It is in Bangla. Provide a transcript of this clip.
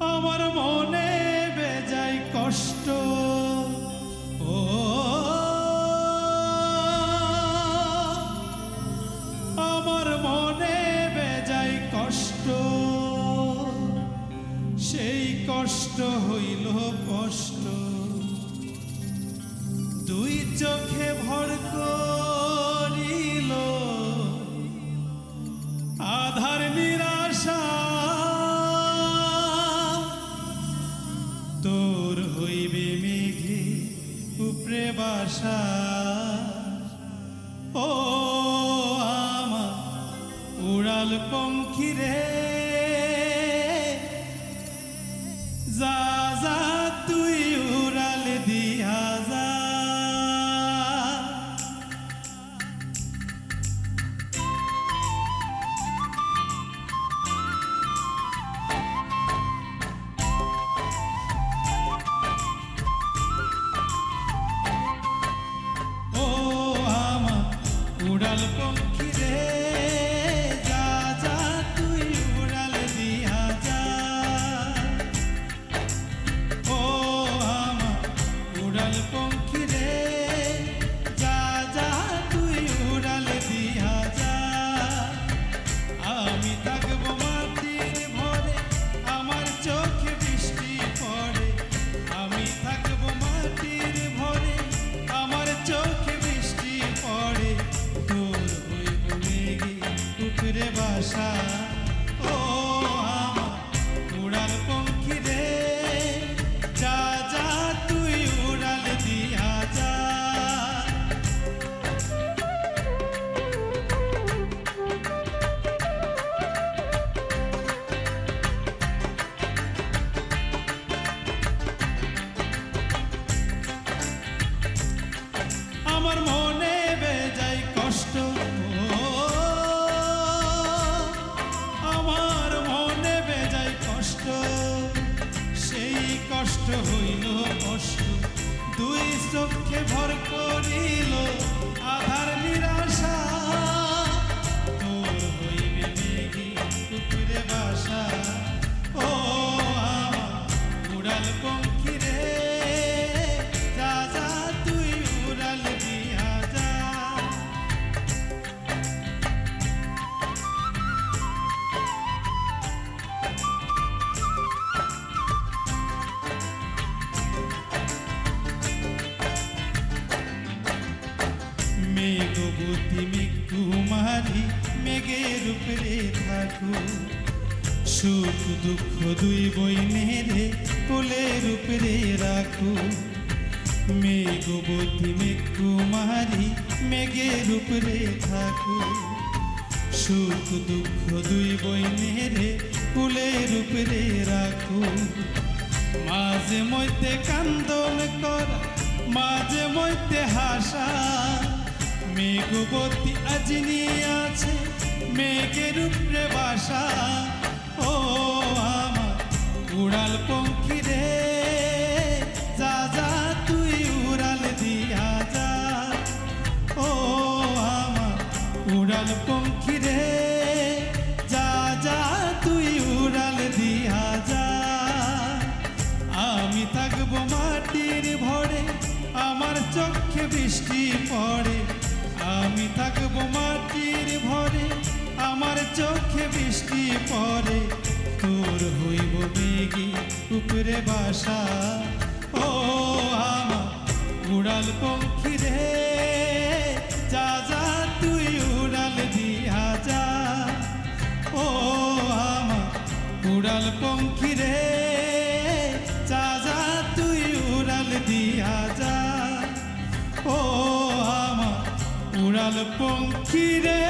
আমার মনে বেজায় কষ্ট ও আমার মনে বেজায় কষ্ট সেই কষ্ট হইল কষ্ট দুই চোখে ভর করিল আধার নিরাশা তোর হইবে মেঘে উপরে বাসা ও আমার উড়াল পঙ্খী রে যা যা তুই উড়াল দিয়া যা উড়াল পঙ্খী রে যা যা তুই উড়াল দিয়া যা ও আমার উড়াল পঙ্খী রে যা যা তুই উড়াল দিয়া যা আমি থাকবো মাটির ভরে আমার চোখে বৃষ্টি পড়ে আমি থাকবো মাটির ভরে আমার চোখে বৃষ্টি পড়ে উপরে বাসা ও আমার উড়াল পঙ্খী রে যা যা তুই উড়াল দিয়া যা আমার মনে বেজায় কষ্ট সেই কষ্ট হইল কষ্ট দুই চোখে ভর করিল আধার নিরাশা তোর হইবে মেঘে উপরে বাসা ও আমার উড়াল পঙ্খী রে যা যা তুই উড়াল দিয়া যা মেঘবতী মেঘকুমারী মেঘের উপরে থাকো সুখ দুঃখ দুই বইনেরে কোলের উপরে রাখো মেঘবতী মেঘকুমারী মেঘের উপরে থাকো সুখ দুঃখ দুই বইনেরে কোলের উপরে রাখো মাঝে মধ্যে কান্দন করা মাঝে মধ্যে হাসা মেঘবতী আজনি আছে মেঘের উপরে বাসা ও আমার উড়াল পঙ্খী রে যা যা তুই উড়াল দিয়া যা ও আমার উড়াল পঙ্খী রে যা যা তুই উড়াল দিয়া যা আমি থাকবো মাটির ভরে আমার চোখে বৃষ্টি পড়ে আমি থাকবো মাটির ভরে আমার চোখে বৃষ্টি পড়ে তোর হইব মেঘে উপরে বাসা ও আমার উড়াল পঙ্খী রে যা যা তুই উড়াল দিয়া যা ও আমার উড়াল পঙ্খী রে যা যা তুই উড়াল দিয়া যা ও আমার উড়াল পঙ্খী রে।